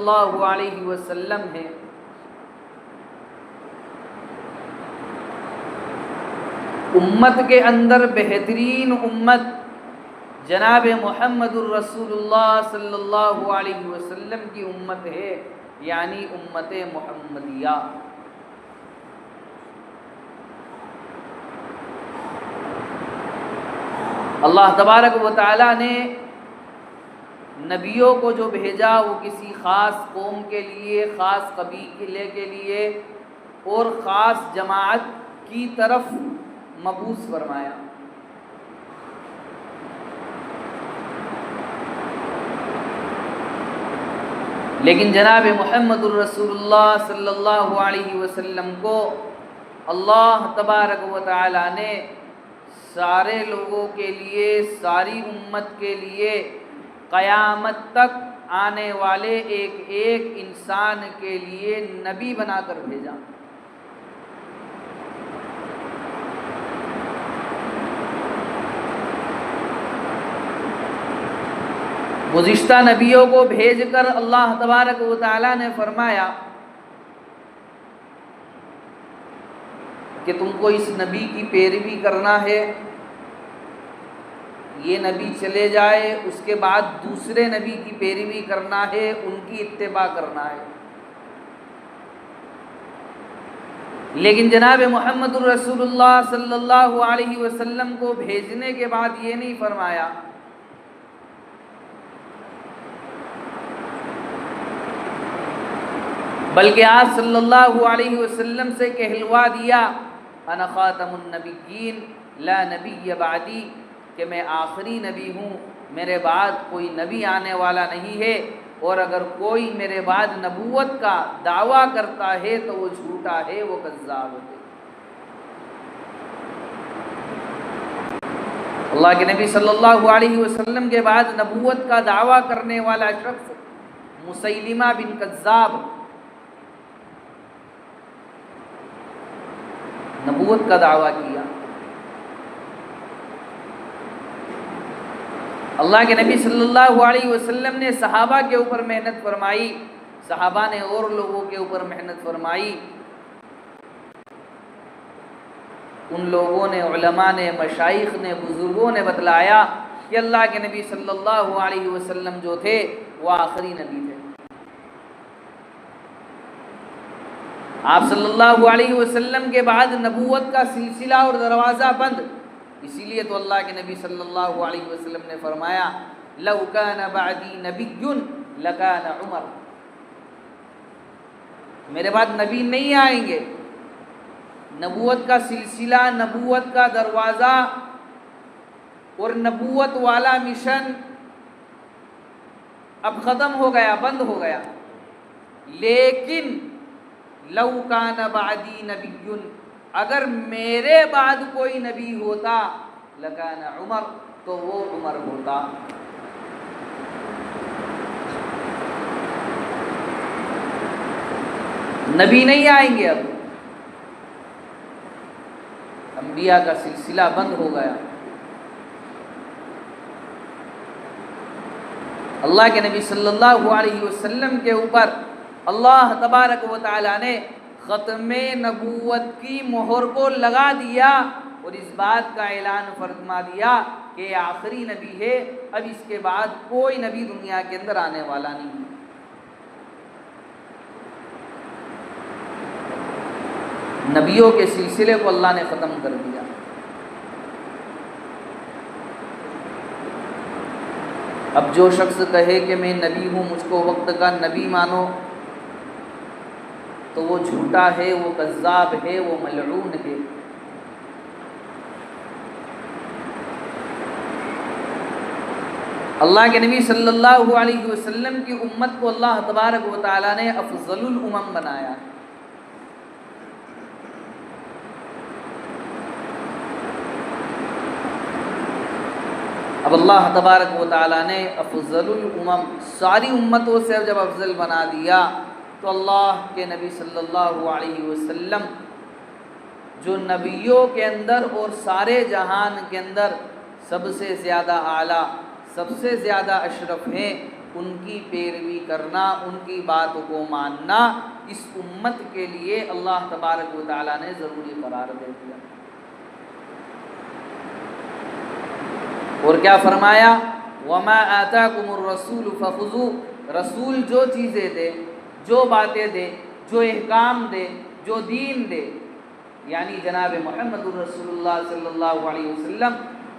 اللہ علیہ وسلم ہیں۔ امت کے اندر بہترین امت جناب محمد الرسول اللہ صلی اللہ علیہ وسلم کی امت ہے، یعنی امت محمدیہ۔ اللہ تبارک و تعالیٰ نے نبیوں کو جو بھیجا وہ کسی خاص قوم کے لیے، خاص قبیلے کے لیے اور خاص جماعت کی طرف مبعوث فرمایا۔ لیکن جناب محمد الرسول اللہ صلی اللہ علیہ وسلم کو اللہ تبارک و تعالی نے سارے لوگوں کے لیے، ساری امت کے لیے، قیامت تک آنے والے ایک ایک انسان کے لیے نبی بنا کر بھیجا۔ گزشتہ نبیوں کو بھیج کر اللہ تبارک و تعالیٰ نے فرمایا کہ تم کو اس نبی کی پیروی کرنا ہے، یہ نبی چلے جائے اس کے بعد دوسرے نبی کی پیروی کرنا ہے، ان کی اتباع کرنا ہے۔ لیکن جناب محمد الرسول اللہ صلی اللہ علیہ وسلم کو بھیجنے کے بعد یہ نہیں فرمایا بلکہ آپ صلی اللہ علیہ وسلم سے کہلوا دیا انا خاتم النبیین لا نبی بعدی، کہ میں آخری نبی ہوں، میرے بعد کوئی نبی آنے والا نہیں ہے، اور اگر کوئی میرے بعد نبوت کا دعویٰ کرتا ہے تو وہ جھوٹا ہے، وہ کذاب ہے۔ اللہ کے نبی صلی اللہ علیہ وسلم کے بعد نبوت کا دعویٰ کرنے والا شخص مسیلمہ بن کذاب نبوت کا دعویٰ کیا۔ اللہ کے نبی صلی اللہ علیہ وسلم نے صحابہ کے اوپر محنت فرمائی، صحابہ نے اور لوگوں کے اوپر محنت فرمائی، ان لوگوں نے، علماء نے، مشائخ نے، بزرگوں نے بتلایا کہ اللہ کے نبی صلی اللہ علیہ وسلم جو تھے وہ آخری نبی تھے۔ آپ صلی اللہ علیہ وسلم کے بعد نبوت کا سلسلہ اور دروازہ بند، اسی لیے تو اللہ کے نبی صلی اللہ علیہ وسلم نے فرمایا لو کان بعدی نبی لکان عمر، میرے بعد نبی نہیں آئیں گے، نبوت کا سلسلہ، نبوت کا دروازہ اور نبوت والا مشن اب ختم ہو گیا، بند ہو گیا۔ لیکن لو کان بعدی نبی، اگر میرے بعد کوئی نبی ہوتا لکان عمر، تو وہ عمر ہوتا۔ نبی نہیں آئیں گے، اب انبیاء کا سلسلہ بند ہو گیا۔ اللہ کے نبی صلی اللہ علیہ وسلم کے اوپر اللہ تبارک و تعالیٰ نے ختم نبوت کی مہر کو لگا دیا اور اس بات کا اعلان فرما دیا کہ یہ آخری نبی ہے، اب اس کے بعد کوئی نبی دنیا کے اندر آنے والا نہیں ہے۔ نبیوں کے سلسلے کو اللہ نے ختم کر دیا۔ اب جو شخص کہے کہ میں نبی ہوں، مجھ کو وقت کا نبی مانو، تو وہ جھوٹا ہے، وہ کذاب ہے، وہ ملعون ہے۔ اللہ کے نبی صلی اللہ علیہ وسلم کی امت کو اللہ تبارک و تعالیٰ نے افضل الامم بنایا ہے۔ اب اللہ تبارک و تعالیٰ نے افضل الامم، ساری امتوں سے جب افضل بنا دیا، تو اللہ کے نبی صلی اللہ علیہ وسلم جو نبیوں کے اندر اور سارے جہان کے اندر سب سے زیادہ اعلیٰ، سب سے زیادہ اشرف ہیں، ان کی پیروی کرنا، ان کی بات کو ماننا اس امت کے لیے اللہ تبارک و تعالیٰ نے ضروری قرار دے دیا۔ اور کیا فرمایا؟ وَمَا آتَاكُمُ الرَّسُولُ فَخُذُوهُ، رسول جو چیزیں دے، جو باتیں دے، جو احکام دے، جو دین دے، یعنی جناب محمد الرسول اللہ صلی اللہ علیہ وسلم،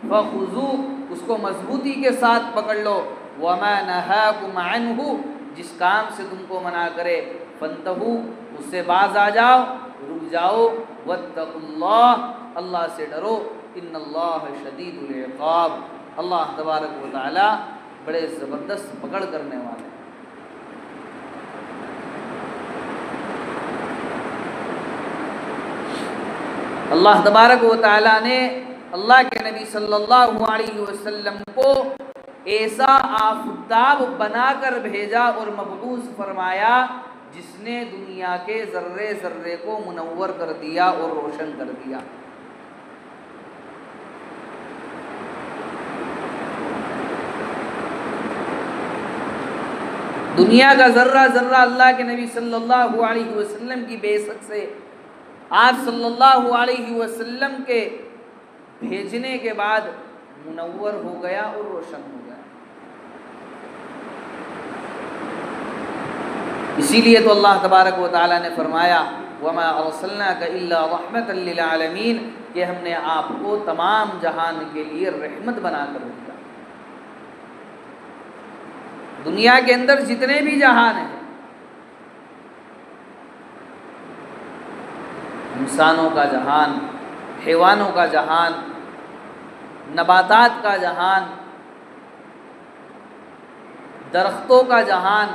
فَخُذُوهُ، اس کو مضبوطی کے ساتھ پکڑ لو، وَمَا نَهَاكُمْ عَنْهُ، جس کام سے تم کو منع کرے، فَانْتَهُوا، اس سے باز آ جاؤ، رک جاؤ، وَاتَّقُوا اللَّهَ، اللہ سے ڈرو، ان اللہ شدید العقاب، اللہ تبارک و تعالی بڑے زبردست پکڑ کرنے والے۔ اللہ تبارک و تعالی نے اللہ کے نبی صلی اللہ علیہ وسلم کو ایسا آفتاب بنا کر بھیجا اور مبعوث فرمایا جس نے دنیا کے ذرے ذرے کو منور کر دیا اور روشن کر دیا۔ دنیا کا ذرہ ذرہ اللہ کے نبی صلی اللہ علیہ وسلم کی بعثت سے، آپ صلی اللہ علیہ وسلم کے بھیجنے کے بعد منور ہو گیا اور روشن ہو گیا۔ اسی لیے تو اللہ تبارک و تعالی نے فرمایا وَمَا أَرْسَلْنَاكَ إِلَّا رَحْمَةً لِّلْعَالَمِينَ، کہ ہم نے آپ کو تمام جہان کے لیے رحمت بنا کر دیا۔ دنیا کے اندر جتنے بھی جہان ہیں، انسانوں کا جہان، حیوانوں کا جہان، نباتات کا جہان، درختوں کا جہان،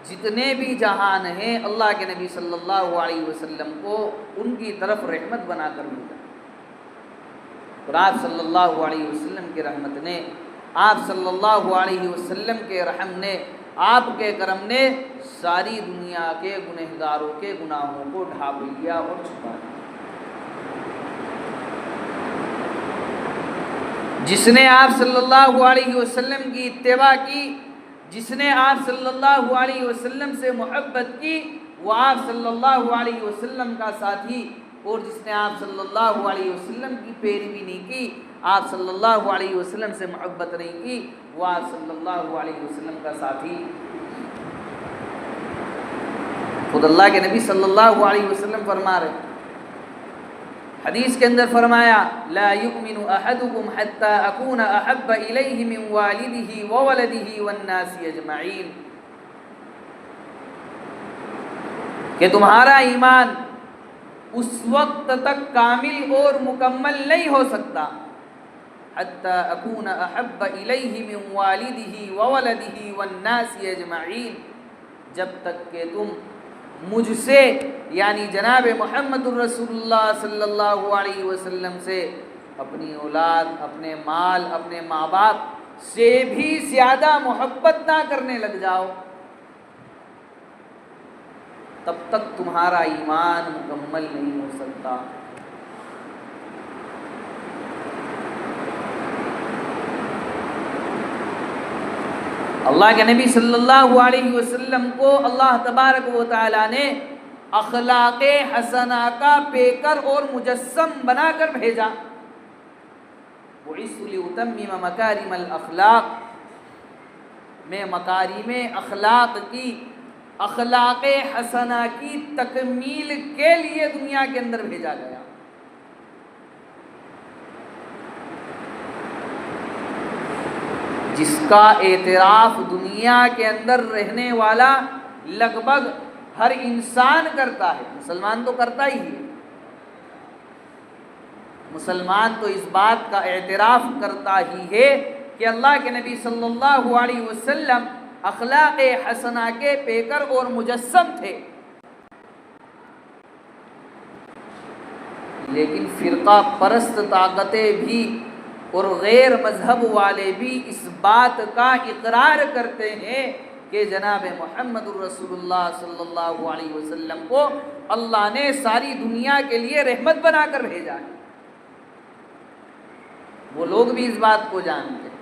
جتنے بھی جہان ہیں، اللہ کے نبی صلی اللہ علیہ وسلم کو ان کی طرف رحمت بنا کر بھیجا۔ اور آپ صلی اللہ علیہ وسلم کی رحمت نے، آپ صلی اللہ علیہ وسلم کے رحم نے، آپ کے کرم نے ساری دنیا کے گنہگاروں کے گناہوں کو ڈھانپ لیا اور چھپا دیا۔ جس نے آپ صلی اللہ علیہ وسلم کی اتباع کی، جس نے آپ صلی اللہ علیہ وسلم سے محبت کی، وہ آپ صلی اللہ علیہ وسلم کا ساتھی، اور جس نے آپ صلی اللہ علیہ وسلم کی پیروی نہیں کی، آپ صلی اللہ علیہ وسلم سے محبت نہیں کی، وہ آپ صلی اللہ علیہ وسلم کا ساتھی۔ خود اللہ کے نبی صلی اللہ علیہ وسلم فرما رہے، حدیث کے اندر فرمایا لا یؤمن احدکم حتی اکون احب الیہ من والدہ وولدہ والناس اجمعین، کہ تمہارا ایمان اس وقت تک کامل اور مکمل نہیں ہو سکتا حتی اکون احب الیہ من والدہ وولدہ والناس اجمعین، جب تک کہ تم مجھ سے یعنی جناب محمد الرسول اللہ صلی اللہ علیہ وسلم سے اپنی اولاد، اپنے مال، اپنے ماں باپ سے بھی زیادہ محبت نہ کرنے لگ جاؤ، تب تک تمہارا ایمان مکمل نہیں ہو سکتا۔ اللہ کے نبی صلی اللہ علیہ وسلم کو اللہ تبارک و تعالی نے اخلاق حسنہ کا پیکر اور مجسم بنا کر بھیجا۔ بُعِثْتُ لِأُتَمِّمَ مَكَارِمَ الْأَخْلَاقِ، میں مکارم اخلاق کی، اخلاق حسنہ کی تکمیل کے لیے دنیا کے اندر بھیجا گیا۔ جس کا اعتراف دنیا کے اندر رہنے والا لگ بھگ ہر انسان کرتا ہے، مسلمان تو کرتا ہی ہے، مسلمان تو اس بات کا اعتراف کرتا ہی ہے کہ اللہ کے نبی صلی اللہ علیہ وسلم اخلاق حسنہ کے پیکر اور مجسم تھے۔ لیکن فرقہ پرست طاقتیں بھی اور غیر مذہب والے بھی اس بات کا اقرار کرتے ہیں کہ جناب محمد الرسول اللہ صلی اللہ علیہ وسلم کو اللہ نے ساری دنیا کے لیے رحمت بنا کر بھیجا ہے۔ وہ لوگ بھی اس بات کو جانتے ہیں۔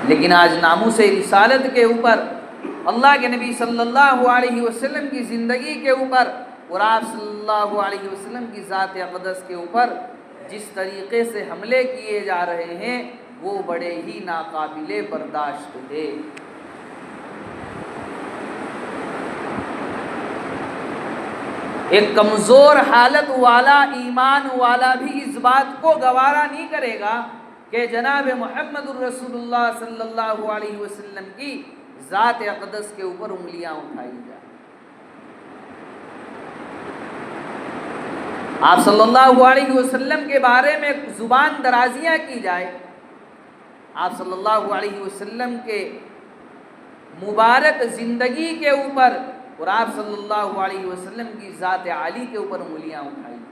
لیکن آج ناموس رسالت کے اوپر، اللہ کے نبی صلی اللہ علیہ وسلم کی زندگی کے اوپر اور آپ صلی اللہ علیہ وسلم کی ذات اقدس کے اوپر جس طریقے سے حملے کیے جا رہے ہیں وہ بڑے ہی ناقابل برداشت ہے۔ ایک کمزور حالت والا، ایمان والا بھی اس بات کو گوارا نہیں کرے گا کہ جناب محمد الرسول اللہ صلی اللہ علیہ وسلم کی ذات اقدس کے اوپر انگلیاں اٹھائی جائیں۔ آپ صلی اللہ علیہ وسلم کے بارے میں زبان درازیاں کی جائے، آپ صلی اللہ علیہ وسلم کے مبارک زندگی کے اوپر اور آپ صلی اللہ علیہ وسلم کی ذات عالی کے اوپر انگلیاں اٹھائی جائیں۔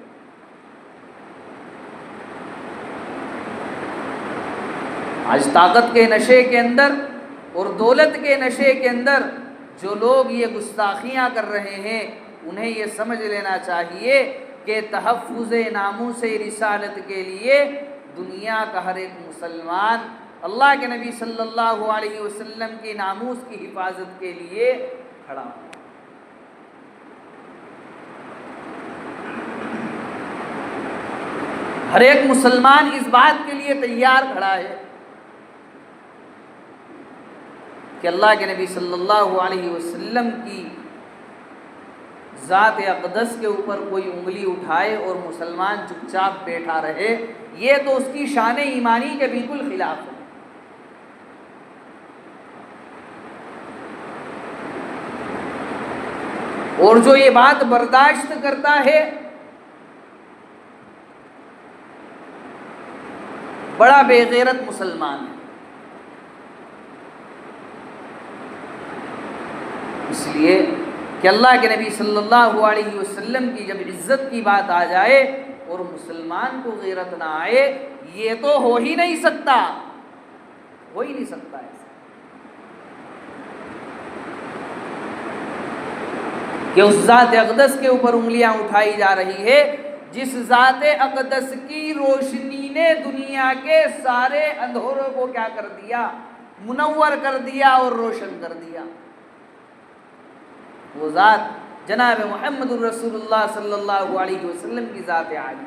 آج طاقت کے نشے کے اندر اور دولت کے نشے کے اندر جو لوگ یہ گستاخیاں کر رہے ہیں انہیں یہ سمجھ لینا چاہیے کہ تحفظ ناموس رسالت کے لیے دنیا کا ہر ایک مسلمان اللہ کے نبی صلی اللہ علیہ وسلم کی ناموس کی حفاظت کے لیے کھڑا ہو۔ ہر ایک مسلمان اس بات کے لیے تیار کھڑا ہے کہ اللہ کے نبی صلی اللہ علیہ وسلم کی ذات اقدس کے اوپر کوئی انگلی اٹھائے اور مسلمان چپ چاپ بیٹھا رہے، یہ تو اس کی شان ایمانی کے بالکل خلاف ہے۔ اور جو یہ بات برداشت کرتا ہے بڑا بے غیرت مسلمان ہے۔ اس لیے کہ اللہ کے نبی صلی اللہ علیہ وسلم کی جب عزت کی بات آ جائے اور مسلمان کو غیرت نہ آئے، یہ تو ہو ہی نہیں سکتا، ہو ہی نہیں سکتا ایسا کہ اس ذات اقدس کے اوپر انگلیاں اٹھائی جا رہی ہے جس ذات اقدس کی روشنی نے دنیا کے سارے اندھوروں کو کیا کر دیا، منور کر دیا اور روشن کر دیا۔ وہ ذات جناب محمد الرسول اللہ صلی اللہ علیہ وسلم کی ذات عالی۔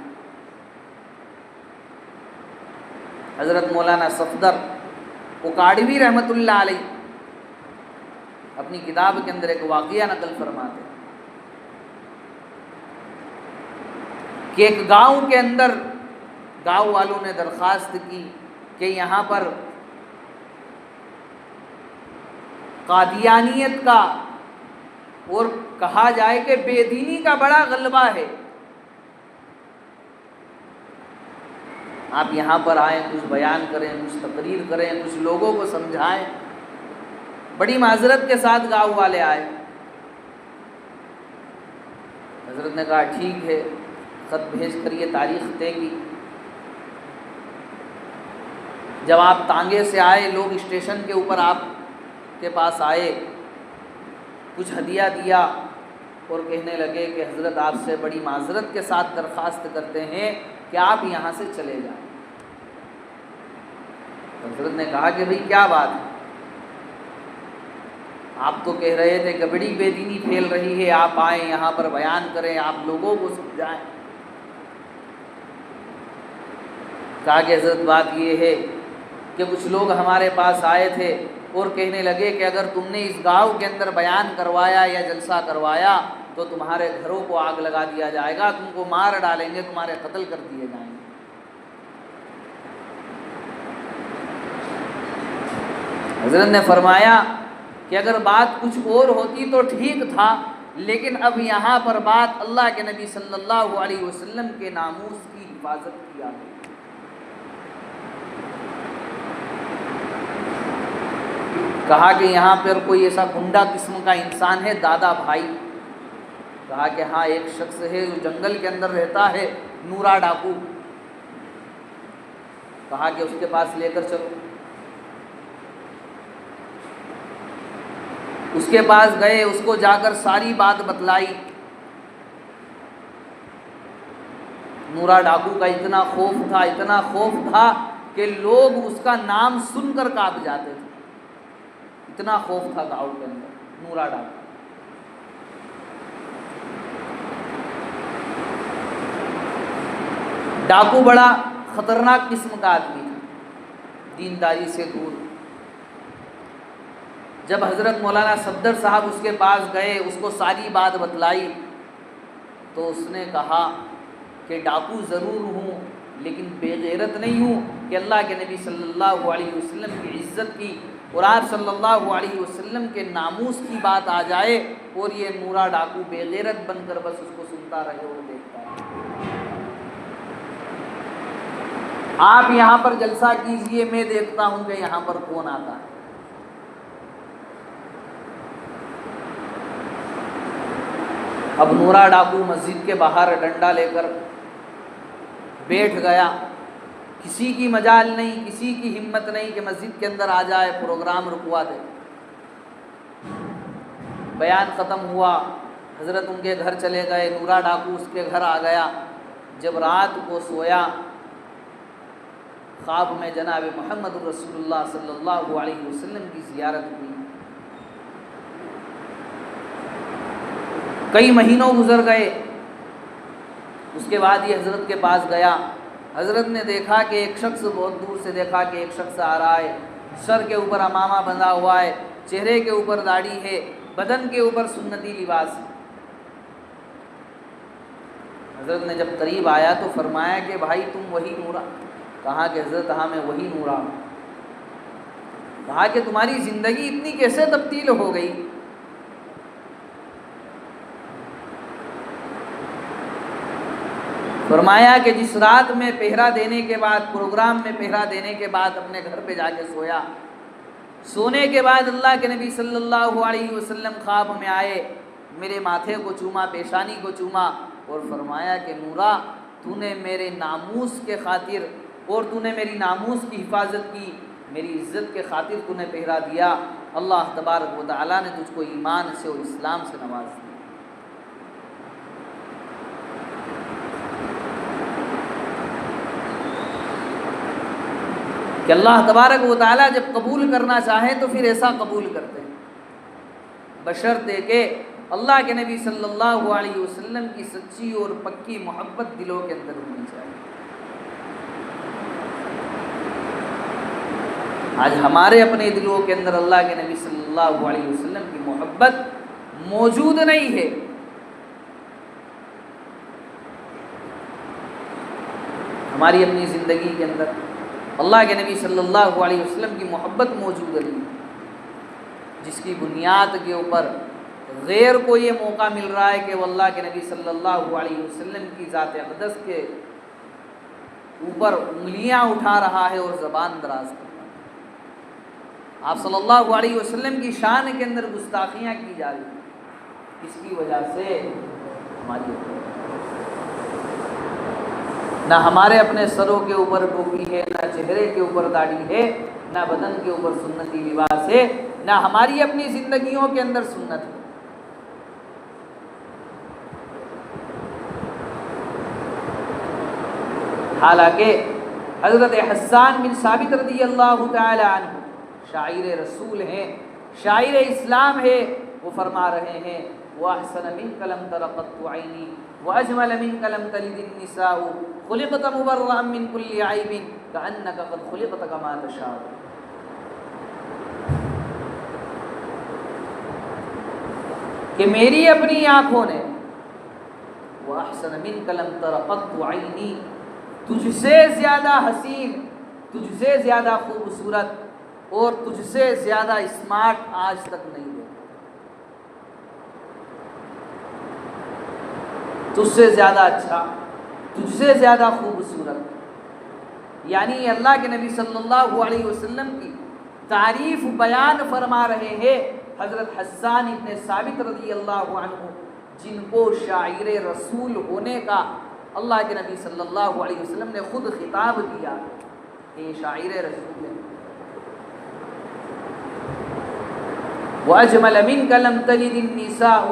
حضرت مولانا صفدر اکاڑوی رحمۃ اللہ علیہ اپنی کتاب کے اندر ایک واقعہ نقل فرماتے ہیں کہ ایک گاؤں کے اندر گاؤں والوں نے درخواست کی کہ یہاں پر قادیانیت کا اور کہا جائے کہ بے دینی کا بڑا غلبہ ہے، آپ یہاں پر آئیں، کچھ بیان کریں، کچھ تقریر کریں، کچھ لوگوں کو سمجھائیں۔ بڑی معذرت کے ساتھ گاؤں والے آئے۔ حضرت نے کہا ٹھیک ہے، خط بھیج کر یہ تاریخ طے کی۔ جب آپ تانگے سے آئے، لوگ اسٹیشن کے اوپر آپ کے پاس آئے، کچھ ہدیہ دیا اور کہنے لگے کہ حضرت آپ سے بڑی معذرت کے ساتھ درخواست کرتے ہیں کہ آپ یہاں سے چلے جائیں۔ حضرت نے کہا کہ بھئی کیا بات ہے، آپ تو کہہ رہے تھے کہ بڑی بے دینی پھیل رہی ہے، آپ آئیں یہاں پر بیان کریں، آپ لوگوں کو سمجھائیں۔ کہا کہ حضرت بات یہ ہے کہ کچھ لوگ ہمارے پاس آئے تھے اور کہنے لگے کہ اگر تم نے اس گاؤں کے اندر بیان کروایا یا جلسہ کروایا تو تمہارے گھروں کو آگ لگا دیا جائے گا، تم کو مار ڈالیں گے، تمہارے قتل کر دیے جائیں گے۔ حضرت نے فرمایا کہ اگر بات کچھ اور ہوتی تو ٹھیک تھا، لیکن اب یہاں پر بات اللہ کے نبی صلی اللہ علیہ وسلم کے ناموس کی حفاظت کی آ گئی۔ کہا کہ یہاں پر کوئی ایسا گنڈا قسم کا انسان ہے دادا بھائی؟ کہا کہ ہاں ایک شخص ہے جو جنگل کے اندر رہتا ہے، نورا ڈاکو۔ کہا کہ اس کے پاس لے کر چلو۔ اس کے پاس گئے، اس کو جا کر ساری بات بتلائی۔ نورا ڈاکو کا اتنا خوف تھا کہ لوگ اس کا نام سن کر کانپ جاتے تھے۔ اتنا خوف تھا گاؤں کے اندر. نورا ڈاکو ڈاکو بڑا خطرناک قسم کا آدمی تھا, دینداری سے دور. جب حضرت مولانا صفدر صاحب اس کے پاس گئے, اس کو ساری بات بتلائی, تو اس نے کہا کہ ڈاکو ضرور ہوں لیکن بے غیرت نہیں ہوں کہ اللہ کے نبی صلی اللہ علیہ وسلم کی عزت کی اور آپ صلی اللہ علیہ وسلم کے ناموس کی بات آ جائے اور یہ نورا ڈاکو بے غیرت بن کر بس اس کو سنتا رہے اور دیکھتا رہے. آپ یہاں پر جلسہ کیجئے, میں دیکھتا ہوں کہ یہاں پر کون آتا ہے. اب نورا ڈاکو مسجد کے باہر ڈنڈا لے کر بیٹھ گیا. کسی کی مجال نہیں, کسی کی ہمت نہیں کہ مسجد کے اندر آ جائے, پروگرام رکوا دے. بیان ختم ہوا, حضرت ان کے گھر چلے گئے, نورا ڈاکو اس کے گھر آ گیا. جب رات کو سویا, خواب میں جناب محمد رسول اللہ صلی اللہ علیہ وسلم کی زیارت ہوئی. کئی مہینوں گزر گئے. اس کے بعد یہ حضرت کے پاس گیا. حضرت نے دیکھا کہ ایک شخص, بہت دور سے دیکھا کہ ایک شخص آ رہا ہے, سر کے اوپر عمامہ بندھا ہوا ہے, چہرے کے اوپر داڑھی ہے, بدن کے اوپر سنتی لباس ہے. حضرت نے جب قریب آیا تو فرمایا کہ بھائی تم وہی نورا؟ کہا کہ حضرت ہاں میں وہی نورا ہوں. کہا کہ تمہاری زندگی اتنی کیسے تبدیل ہو گئی؟ فرمایا کہ جس رات میں پہرا دینے کے بعد, پروگرام میں پہرا دینے کے بعد اپنے گھر پہ جا کے سویا, سونے کے بعد اللہ کے نبی صلی اللہ علیہ وسلم خواب میں آئے, میرے ماتھے کو چوما, پیشانی کو چوما اور فرمایا کہ نورا تو نے میرے ناموس کے خاطر اور تو نے میری ناموس کی حفاظت کی, میری عزت کے خاطر تو نے پہرا دیا. اللہ تبارک و تعالیٰ نے تجھ کو ایمان سے اور اسلام سے نواز دیا. کہ اللہ تبارک و تعالیٰ جب قبول کرنا چاہیں تو پھر ایسا قبول کرتے ہیں, بشرطے کہ اللہ کے نبی صلی اللہ علیہ وسلم کی سچی اور پکی محبت دلوں کے اندر ہونی چاہیے. آج ہمارے اپنے دلوں کے اندر اللہ کے نبی صلی اللہ علیہ وسلم کی محبت موجود نہیں ہے. ہماری اپنی زندگی کے اندر اللہ کے نبی صلی اللہ علیہ وسلم کی محبت موجود نہیں, جس کی بنیاد کے اوپر غیر کو یہ موقع مل رہا ہے کہ وہ اللہ کے نبی صلی اللہ علیہ وسلم کی ذات اقدس کے اوپر انگلیاں اٹھا رہا ہے اور زبان دراز کر رہا ہے. آپ صلی اللہ علیہ وسلم کی شان کے اندر گستاخیاں کی جا رہی ہیں. اس کی وجہ سے ہماری نہ ہمارے اپنے سروں کے اوپر ٹوپی ہے, نہ چہرے کے اوپر داڑھی ہے, نہ بدن کے اوپر سنتی لباس ہے, نہ ہماری اپنی زندگیوں کے اندر سنت ہے. حالانکہ حضرت حسان بن ثابت رضی اللہ تعالی عنہ شاعر رسول ہیں, شاعر اسلام ہے. وہ فرما رہے ہیں وَأَحْسَنَ مِنْكَ لَمْ تَرَ قَطُّ عَيْنِي وَأَجْمَلَ مِنْكَ لَمْ تَلِدِ النِّسَاءُ خُلِقْتَ مُبَرَّأً مِنْ كُلِّ عَيْبٍ كَأَنَّكَ قَدْ خُلِقْتَ كَمَا تَشَاءُ. کہ میری اپنی آنکھوں نے وَأَحْسَنَ مِنْكَ لَمْ تَرَ قَطُّ عَيْنِي, تجھ سے زیادہ حسین, تجھ سے زیادہ خوبصورت اور تجھ سے زیادہ اسمارٹ آج تک نہیں ہے. تجھ سے زیادہ اچھا, تجھ سے زیادہ خوبصورت. یعنی اللہ کے نبی صلی اللہ علیہ وسلم کی تعریف بیان فرما رہے ہیں حضرت حسان ابن ثابت رضی اللہ عنہ, جن کو شاعر رسول ہونے کا اللہ کے نبی صلی اللہ علیہ وسلم نے خود خطاب کیا کہ یہ شاعر رسول ہے. وَأَجْمَلَ مِنْكَ لَمْ تَلِدِ النِّسَاءُ,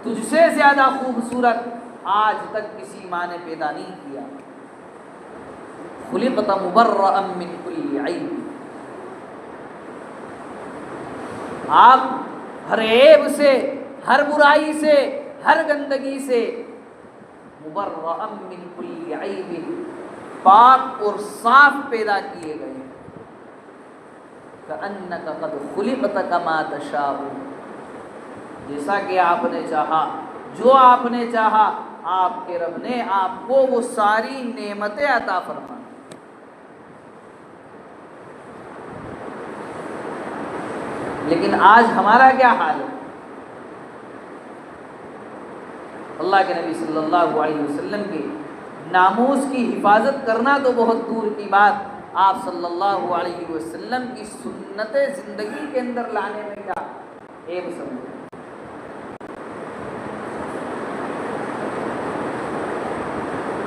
تجھ سے زیادہ خوبصورت آج تک کسی ماں نے پیدا نہیں کیا. خُلِقْتَ مُبَرَّأً مِنْ كُلِّ عَيْبٍ, آپ ہر عیب سے، ہر برائی سے، ہر گندگی سے مبرأ من کل عیب، پاک اور صاف پیدا کیے گئے، کأنک قد خلقت کما تشاء، جیسا کہ آپ نے چاہا، جو آپ نے چاہا، آپ کے رب نے آپ کو وہ ساری نعمتیں عطا فرمائیں۔ لیکن آج ہمارا کیا حال ہے؟ اللہ کے نبی صلی اللہ علیہ وسلم کے ناموس کی حفاظت کرنا تو بہت دور کی بات، آپ صلی اللہ علیہ وسلم کی سنت زندگی کے اندر لانے میں کیا ایک سمجھ۔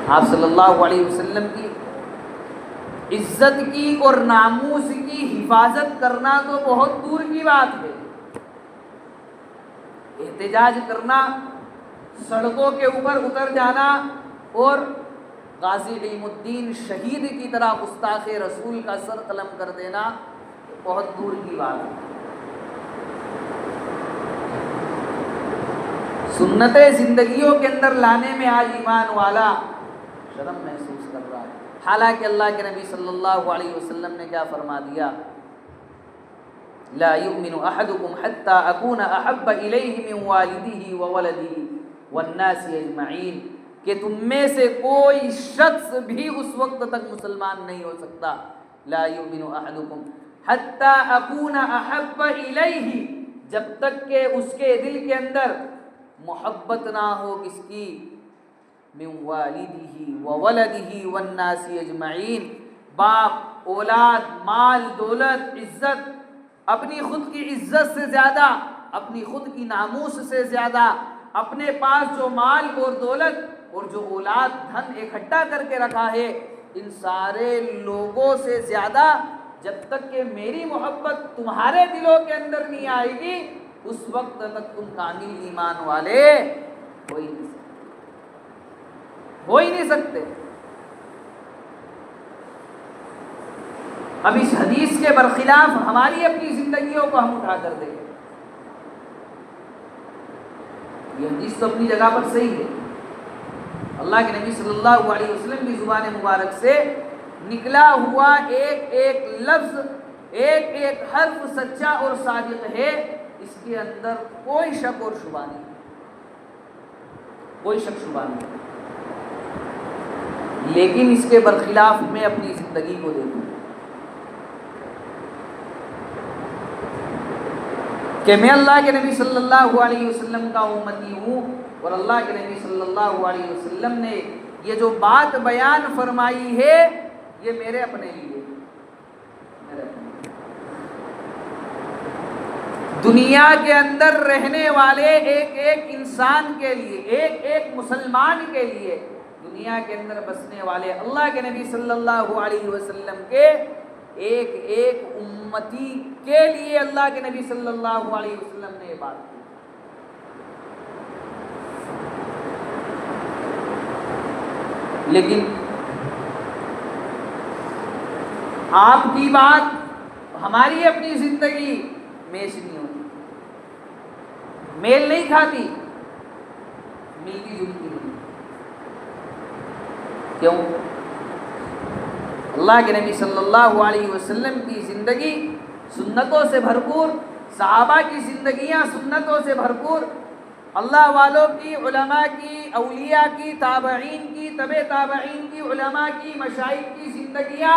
آپ صلی اللہ علیہ وسلم کی عزت کی اور ناموس کی حفاظت کرنا تو بہت دور کی بات ہے، احتجاج کرنا، سڑکوں کے اوپر اتر جانا اور غازی علم الدین شہید کی طرح گستاخ رسول کا سر قلم کر دینا بہت دور کی بات ہے۔ سنت زندگیوں کے اندر لانے میں آج ایمان والا شرم محسوس کر رہا ہے، حالانکہ اللہ کے نبی صلی اللہ علیہ وسلم نے کیا فرما دیا؟ لا یؤمن احدکم حتی اکون احب الیہ من والدہ وولدہ والناس اجمعین، کہ تم میں سے کوئی شخص بھی اس وقت تک مسلمان نہیں ہو سکتا، لا یؤمن احدکم حتی اکون احب الیہ، جب تک کہ اس کے دل کے اندر محبت نہ ہو کس کی؟ من والدہ وولدہ والناس اجمعین، باپ، اولاد، مال، دولت، عزت، اپنی خود کی عزت سے زیادہ، اپنی خود کی ناموس سے زیادہ، اپنے پاس جو مال اور دولت اور جو اولاد دھن اکٹھا کر کے رکھا ہے، ان سارے لوگوں سے زیادہ جب تک کہ میری محبت تمہارے دلوں کے اندر نہیں آئے گی، اس وقت تک تم کامل ایمان والے ہو ہی نہیں سکتے۔ اب اس حدیث کے برخلاف ہماری اپنی زندگیوں کو ہم اٹھا کر دیکھیں، یہ حدیث تو اپنی جگہ پر صحیح ہے، اللہ کے نبی صلی اللہ علیہ وسلم کی زبان مبارک سے نکلا ہوا ایک ایک لفظ، ایک ایک حرف سچا اور صادق ہے، اس کے اندر کوئی شک اور شبہ نہیں، کوئی شک شبہ نہیں، لیکن اس کے برخلاف میں اپنی زندگی کو دیکھوں کہ میں اللہ کے نبی صلی اللہ علیہ وسلم کا امتی ہوں، اور اللہ کے نبی صلی اللہ علیہ وسلم نے یہ جو بات بیان فرمائی ہے یہ میرے اپنے لیے، دنیا کے اندر رہنے والے ایک ایک انسان کے لیے، ایک ایک مسلمان کے لیے، دنیا کے اندر بسنے والے اللہ کے نبی صلی اللہ علیہ وسلم کے ایک ایک امتی کے لیے اللہ کے نبی صلی اللہ علیہ وسلم نے یہ بات کی۔ لیکن آپ کی بات ہماری اپنی زندگی میچ نہیں ہوتی، میل نہیں کھاتی، ملتی جلتی نہیں۔ کیوں؟ اللہ کے نبی صلی اللہ علیہ وسلم کی زندگی سنتوں سے بھرپور، صحابہ کی زندگیاں سنتوں سے بھرپور، اللہ والوں کی، علماء کی، اولیاء کی، تابعین کی، تبع تابعین کی، علماء کی، مشائخ کی زندگیاں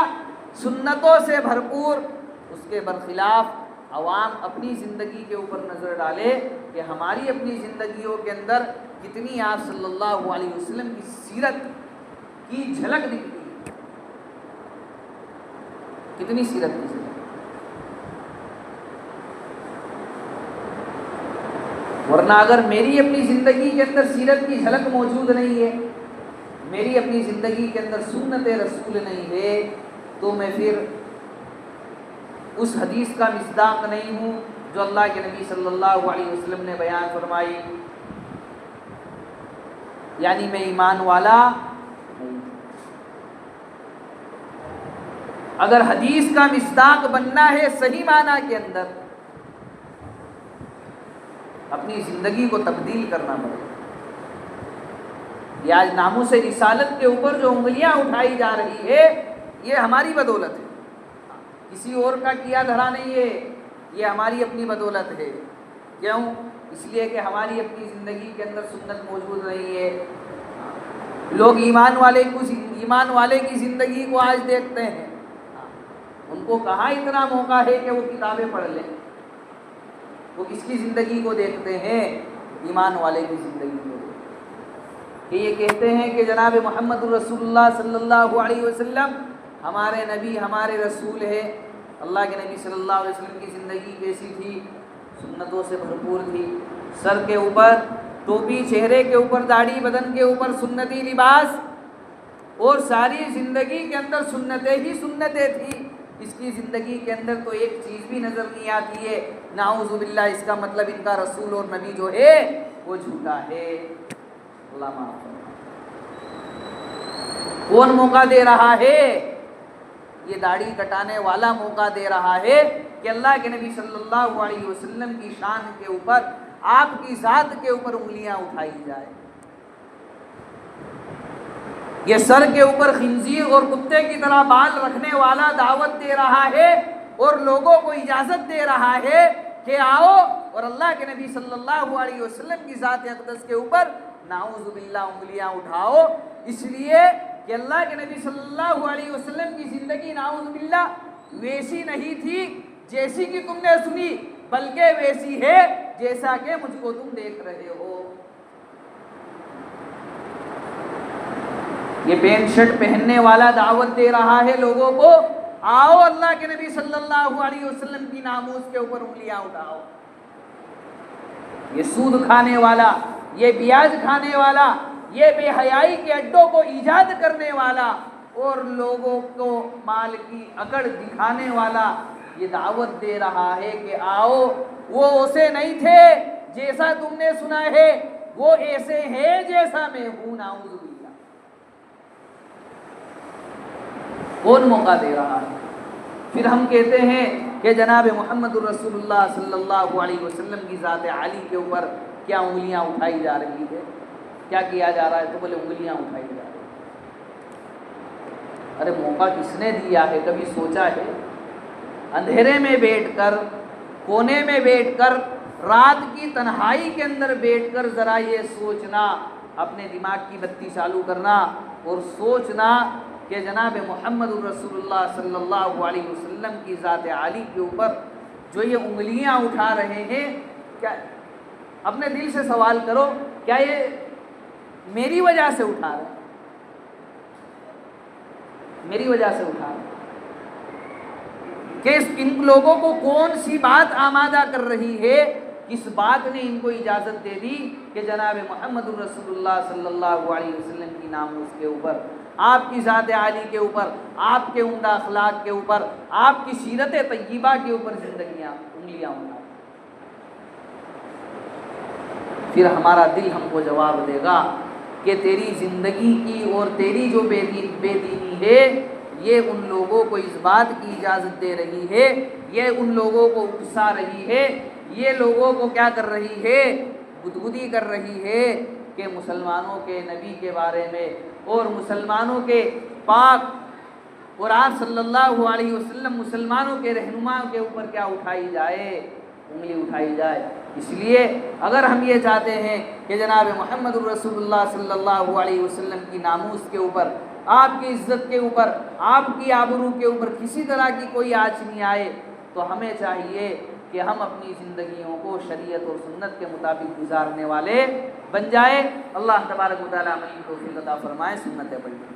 سنتوں سے بھرپور۔ اس کے برخلاف عوام اپنی زندگی کے اوپر نظر ڈالے کہ ہماری اپنی زندگیوں کے اندر کتنی آپ صلی اللہ علیہ وسلم کی سیرت کی جھلک دکھتی ہے، کتنی سیرت کی جھلک۔ ورنہ اگر میری اپنی زندگی کے اندر سیرت کی جھلک موجود نہیں ہے، میری اپنی زندگی کے اندر سنت رسول نہیں ہے، تو میں پھر اس حدیث کا مصداق نہیں ہوں جو اللہ کے نبی صلی اللہ علیہ وسلم نے بیان فرمائی، یعنی میں ایمان والا نہیں۔ اگر حدیث کا مصداق بننا ہے صحیح معنی کے اندر، اپنی زندگی کو تبدیل کرنا پڑے گا۔ یہ آج ناموس رسالت کے اوپر جو انگلیاں اٹھائی جا رہی ہے یہ ہماری بدولت ہے، کسی اور کا کیا دھرا نہیں ہے، یہ ہماری اپنی بدولت ہے۔ کیوں؟ اس لیے کہ ہماری اپنی زندگی کے اندر سنت موجود نہیں ہے۔ لوگ ایمان والے کی زندگی کو آج دیکھتے ہیں، ان کو کہاں اتنا موقع ہے کہ وہ کتابیں پڑھ لیں، وہ کس کی زندگی کو دیکھتے ہیں؟ ایمان والے کی زندگی کو، کہ یہ کہتے ہیں کہ جناب محمد الرسول اللہ صلی اللہ علیہ وسلم ہمارے نبی، ہمارے رسول ہے۔ اللہ کے نبی صلی اللہ علیہ وسلم کی زندگی کیسی تھی؟ سنتوں سے بھرپور تھی۔ سر کے اوپر ٹوپی، چہرے کے اوپر داڑھی، بدن کے اوپر سنتی لباس، اور ساری زندگی کے اندر سنتیں ہی سنتیں تھی۔ اس کی زندگی کے اندر تو ایک چیز بھی نظر نہیں آتی ہے، نعوذ باللہ، اس کا مطلب ان کا رسول اور نبی جو ہے وہ جھوٹا ہے۔ اللہ معاف کرے۔ کون موقع دے رہا ہے؟ یہ داڑھی کٹانے والا موقع دے رہا ہے کہ اللہ کے نبی صلی اللہ علیہ وسلم کی شان کے اوپر، آپ کی ذات کے اوپر انگلیاں اٹھائی جائے۔ یہ سر کے اوپر خنزیر اور کتے کی طرح بال رکھنے والا دعوت دے رہا ہے اور لوگوں کو اجازت دے رہا ہے کہ آؤ اور اللہ کے نبی صلی اللہ علیہ وسلم کی ذات اقدس کے اوپر نعوذ باللہ انگلیاں اٹھاؤ، اس لیے کہ اللہ کے نبی صلی اللہ علیہ وسلم کی زندگی نعوذ باللہ ویسی نہیں تھی جیسی کہ تم نے سنی، بلکہ ویسی ہے جیسا کہ مجھ کو تم دیکھ رہے ہو۔ یہ پینٹ شرٹ پہننے والا دعوت دے رہا ہے لوگوں کو، آؤ اللہ کے نبی صلی اللہ علیہ وسلم کی ناموس کے اوپر انگلیاں اٹھاؤ۔ یہ سود کھانے والا، یہ بیاج کھانے والا، یہ بے حیائی کے اڈوں کو ایجاد کرنے والا اور لوگوں کو مال کی اکڑ دکھانے والا یہ دعوت دے رہا ہے کہ آؤ، وہ اسے نہیں تھے جیسا تم نے سنا ہے، وہ ایسے ہیں جیسا میں ہوں، نعوذ باللہ۔ کون موقع دے رہا ہے؟ پھر ہم کہتے ہیں کہ جناب محمد الرسول اللہ صلی اللہ علیہ وسلم کی ذات عالی کے اوپر کیا انگلیاں اٹھائی جا رہی ہے؟ کیا کیا جا رہا ہے؟ تو بولے انگلیاں اٹھائی جا رہی ہیں۔ ارے موقع کس نے دیا ہے؟ کبھی سوچا ہے؟ اندھیرے میں بیٹھ کر، کونے میں بیٹھ کر، رات کی تنہائی کے اندر بیٹھ کر ذرا یہ سوچنا، اپنے دماغ کی بتی چالو کرنا اور سوچنا کہ جناب محمد الرسول اللہ صلی اللہ علیہ وسلم کی ذات عالی کے اوپر جو یہ انگلیاں اٹھا رہے ہیں، کیا اپنے دل سے سوال کرو، کیا یہ میری وجہ سے اٹھا رہے ہیں؟ میری وجہ سے اٹھا رہے ہیں کہ ان لوگوں کو کون سی بات آمادہ کر رہی ہے، کس بات نے ان کو اجازت دے دی کہ جناب محمد الرسول اللہ صلی اللہ علیہ وسلم کی ناموس کے اوپر، آپ کی ذات عالی کے اوپر، آپ کے عمدہ اخلاق کے اوپر، آپ کی سیرت طیبہ کے اوپر انگلیاں اٹھائیں؟ پھر ہمارا دل ہم کو جواب دے گا کہ تیری زندگی کی اور تیری جو بے دینی ہے، یہ ان لوگوں کو اس بات کی اجازت دے رہی ہے، یہ ان لوگوں کو اکسا رہی ہے، یہ لوگوں کو کیا کر رہی ہے؟ گدگدی کر رہی ہے کہ مسلمانوں کے نبی کے بارے میں اور مسلمانوں کے پاک اور آپ صلی اللہ علیہ وسلم مسلمانوں کے رہنما کے اوپر کیا اٹھائی جائے؟ انگلی اٹھائی جائے۔ اس لیے اگر ہم یہ چاہتے ہیں کہ جناب محمد الرسول اللہ صلی اللہ علیہ وسلم کی ناموس کے اوپر، آپ کی عزت کے اوپر، آپ کی آبرو کے اوپر کسی طرح کی کوئی آنچ نہیں آئے، تو ہمیں چاہیے کہ ہم اپنی زندگیوں کو شریعت اور سنت کے مطابق گزارنے والے بن جائے۔ اللہ تبارک و تعالیٰ عمل کی توفیق عطا فرمائے۔ سنتیں پڑھیں۔